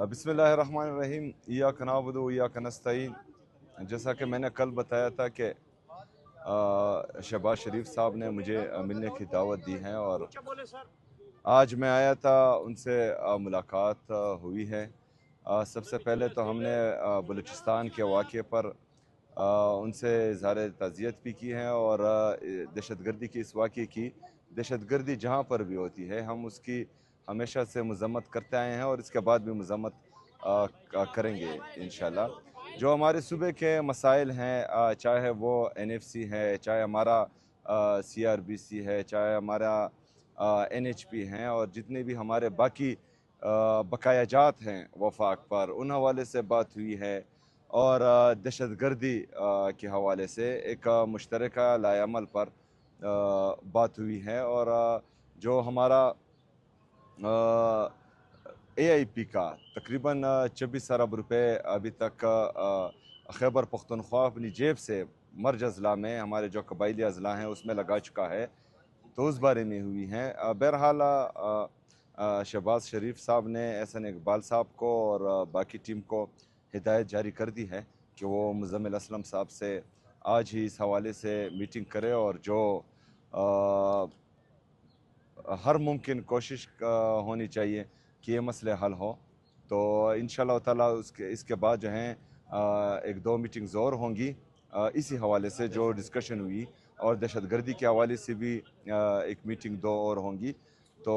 बिस्मिल्लाहिर्रहमानिर्रहीम। इय्याक नअबुदु व इय्याक नस्तईन। जैसा कि मैंने कल बताया था कि शहबाज शरीफ साहब ने मुझे मिलने की दावत दी है और आज मैं आया था, उनसे मुलाकात हुई है। सबसे पहले तो हमने बलूचिस्तान के वाक़े पर उनसे इज़हार ताज़ियत भी की है और दहशतगर्दी की इस वाक़े की, दहशतगर्दी जहाँ पर भी होती है हम उसकी हमेशा से मज़म्मत करते आए हैं और इसके बाद भी मज़म्मत करेंगे इंशाल्लाह। जो हमारे सूबे के मसाइल हैं, चाहे वो NFC है, चाहे हमारा CRBC है, चाहे हमारा NHP हैं और जितने भी हमारे बाकी बकायाजात हैं वफाक पर, उन हवाले से बात हुई है और दहशतगर्दी के हवाले से एक मुश्तरका लाएअमल पर बात हुई है और जो हमारा AIP का तकरीबन 24 अरब रुपए अभी तक खैबर पख्तूनख्वा अपनी जेब से मर्ज अज़ला में, हमारे जो कबायली अज़ला हैं उसमें लगा चुका है, तो उस बारे में हुई हैं। बहरहाल शहबाज शरीफ साहब ने एहसन इकबाल साहब को और बाकी टीम को हिदायत जारी कर दी है कि वो मुज़म्मिल असलम साहब से आज ही इस हवाले से मीटिंग करे और जो हर मुमकिन कोशिश होनी चाहिए कि ये मसले हल हो। तो इंशाअल्लाह ताला इसके बाद जो हैं एक दो मीटिंग्स और होंगी इसी हवाले से जो डिस्कशन हुई, और दहशतगर्दी के हवाले से भी एक मीटिंग दो और होंगी। तो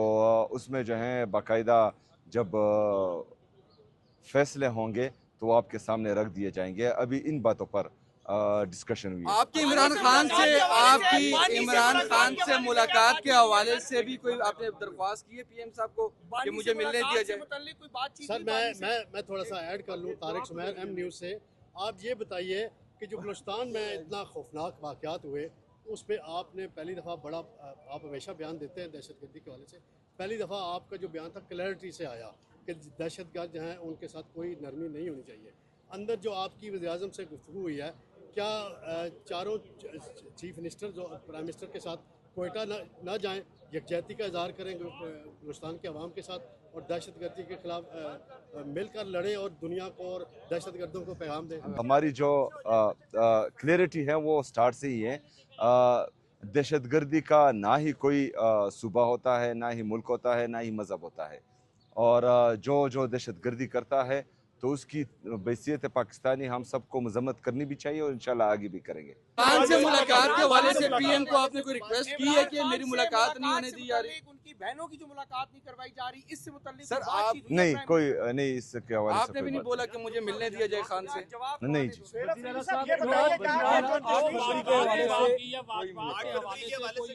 उसमें जो हैं बाकायदा जब फैसले होंगे तो वो आपके सामने रख दिए जाएंगे। अभी इन बातों पर डिस्कशन हुई है। आपकी इमरान खान से मुलाकात के हवाले से भी कोई आपने दरख्वास्त की है PM साहब को कि मुझे मिलने दिया जाए? सर मैं थोड़ा सा ऐड कर लूँ। तारिक सुमैर M न्यूज़ से। आप ये बताइए कि जो बलूचिस्तान में इतना खौफनाक वाक़यात हुए उस पर आपने पहली दफ़ा बड़ा, आप हमेशा बयान देते हैं दहशतगर्दी के हवाले से, पहली दफ़ा आपका जो बयान था क्लैरिटी से आया कि दहशतगर्द जो हैं उनके साथ कोई नरमी नहीं होनी चाहिए। अंदर जो आपकी वज़ीर-ए-आज़म से गुफ्तगू हुई है, क्या चारों चीफ मिनिस्टर जो प्राइम मिनिस्टर के साथ कोयटा ना जाएं, यकजहती का इजहार करें हिंदुस्तान के अवाम के साथ और दहशतगर्दी के खिलाफ मिलकर लड़ें और दुनिया को और दहशतगर्दों को पैगाम दें? हमारी जो क्लियरिटी है वो स्टार्ट से ही है। दहशतगर्दी का ना ही कोई सूबा होता है, ना ही मुल्क होता है, ना ही मज़हब होता है, और जो दहशतगर्दी करता है तो उसकी बैसियत पाकिस्तानी हम सबको मजम्मत करनी भी चाहिए और इंशाल्लाह आगे भी करेंगे। खान से मुलाकात के हवाले से PM को आपने कोई रिक्वेस्ट की है कि मेरी मुलाकात नहीं होने दी जा रही? उनकी बहनों की जो मुलाकात नहीं करवाई जा रही, इससे मुताल्लिक सर आप नहीं, कोई नहीं, इसके हवाले से आपने भी नहीं बोला कि मुझे मिलने दिया जाए खान से? नहीं जी।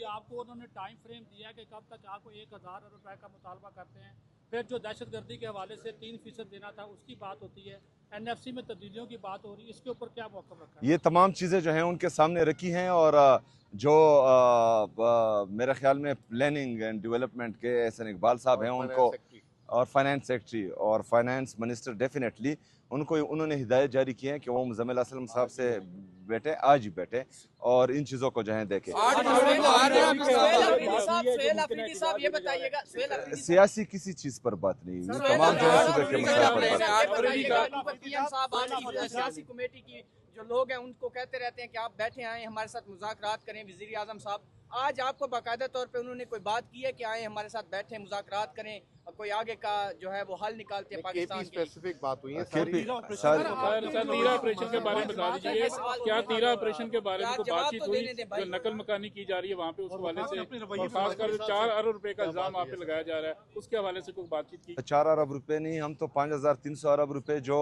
आपको उन्होंने टाइम फ्रेम दिया कि कब तक आपको 1000 अरब रुपए का मुतालबा करते हैं, फिर जो दहशतगर्दी के हवाले से 3% देना था उसकी बात होती है, NFC में तब्दीलियों की बात हो रही है, इसके ऊपर क्या मौक़िफ़ रखा है? ये तमाम चीज़ें जो हैं उनके सामने रखी हैं और जो मेरे ख्याल में प्लानिंग एंड डेवलपमेंट के एहसन इकबाल साहब हैं उनको, और फाइनेंस सेक्रेटरी और फाइनेंस मिनिस्टर डेफिनेटली उन्होंने हिदायत जारी की है कि वो मुज़म्मिल असलम साहब से बैठे, आज ही बैठे और इन चीज़ों को जो है देखें। सियासी किसी चीज़ पर बात नहीं हुई, तमाम जो है सूबे के मसले पर बात। सियासी कमेटी की जो लोग हैं उनको कहते रहते हैं कि आप बैठे आए हमारे साथ मुज़ाकरात करें। वज़ीर आज़म साहब आज आपको बाकायदा तौर पे उन्होंने कोई बात की है कि आए हमारे साथ बैठे मुज़ाकरात करें, कोई आगे का जो है वो हल निकालते हैं पाकिस्तान की? स्पेसिफिक बात हुई है। तीरा ऑपरेशन के बारे में बता दीजिए, क्या तीरा ऑपरेशन के बारे में कोई बातचीत हुई? जो नकल मकानी की जा रही है वहाँ पे, उस हवाले से, और खासकर 4 अरब रुपए का इल्जाम आप पे लगाया जा रहा है, उसके हवाले से कोई बातचीत की? 4 अरब रुपए नहीं, हम तो 5300 अरब रुपए जो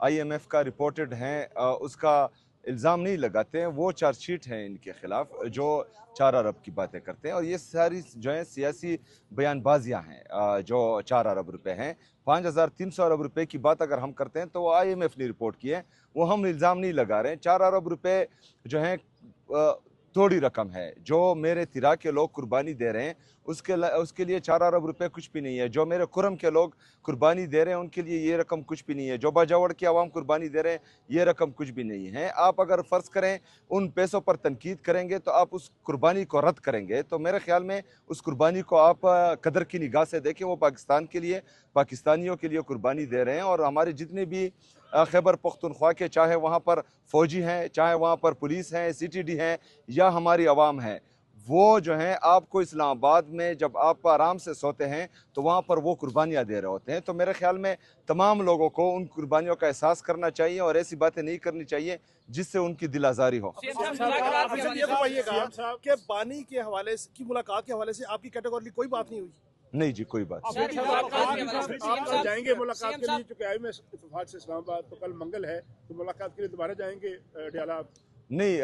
IMF का रिपोर्टेड हैं उसका इल्ज़ाम नहीं लगाते हैं। वो चार्जशीट हैं इनके खिलाफ जो 4 अरब की बातें करते हैं, और ये सारी जो है सियासी बयानबाजियां हैं। जो 4 अरब रुपए हैं, 5300 अरब रुपए की बात अगर हम करते हैं तो वो IMF ने रिपोर्ट की है, वो हम इल्ज़ाम नहीं लगा रहे हैं। 4 अरब रुपए जो हैं थोड़ी रकम है, जो मेरे तिरा के लोग कुर्बानी दे रहे हैं उसके लिए 4 अरब रुपए कुछ भी नहीं है। जो मेरे कुरम के लोग कुर्बानी दे रहे हैं उनके लिए ये रकम कुछ भी नहीं है। जो बाजावड़ की आवाम कुर्बानी दे रहे हैं ये रकम कुछ भी नहीं है। आप अगर फ़र्ज़ करें उन पैसों पर तनकीद करेंगे तो आप उस कुर्बानी को रद्द करेंगे, तो मेरे ख्याल में उस कुर्बानी को आप कदर की निगाह से देखें। वो पाकिस्तान के लिए, पाकिस्तानियों के लिए कुर्बानी दे रहे हैं। और हमारे जितने भी खैबर पख्तूनख्वा के, चाहे वहाँ पर फ़ौजी हैं, चाहे वहाँ पर पुलिस हैं, CTD हैं या हमारी आवाम है, वो जो हैं आपको इस्लामाबाद में जब आप आराम से सोते हैं तो वहाँ पर वो कुर्बानियाँ दे रहे होते हैं। तो मेरे ख्याल में तमाम लोगों को उन कुर्बानियों का एहसास करना चाहिए और ऐसी बातें नहीं करनी चाहिए जिससे उनकी दिल आज़ारी हो। ये बताइएगा कि पानी के हवाले की मुलाकात के हवाले से आपकी कैटेगरी कोई बात नहीं हुई? नहीं जी, कोई बात नहीं। आप जाएंगे मुलाकात के लिए, चूंकि आए में इत्तेफाक से इस्लामाबाद, तो कल मंगल है, तो मुलाकात के लिए दोबारा जाएंगे डयाला? नहीं,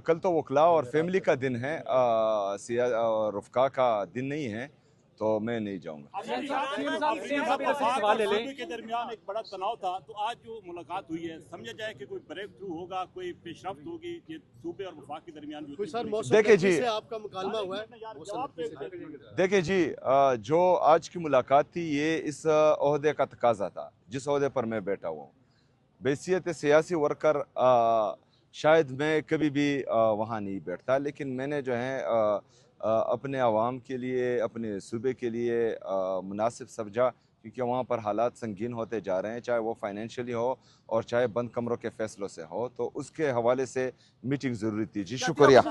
कल तो वकला और फैमिली का दिन है, रुफ़का का दिन नहीं है, तो मैं नहीं जाऊंगा। के दरमियान एक बड़ा तनाव था, तो आज जो मुलाकात हुई है समझा जाए कि कोई ब्रेक थ्रू होगा, कोई पेशरफ्त होगी ये सूबे और वफाक के दरमियान? देखिए जी, आपका मुकालमा हुआ है। देखिए जी, जो आज की मुलाकात थी ये इस ओहदे का तकाजा था जिस ओहदे पर मैं बैठा हुआ हूँ। बैसियत सियासी वर्कर शायद मैं कभी भी वहाँ नहीं बैठता, लेकिन मैंने जो है अपने आवाम के लिए, अपने सूबे के लिए मुनासिब समझा, क्योंकि वहाँ पर हालात संगीन होते जा रहे हैं, चाहे वो फाइनेंशियली हो और चाहे बंद कमरों के फैसलों से हो, तो उसके हवाले से मीटिंग ज़रूरी थी। जी शुक्रिया।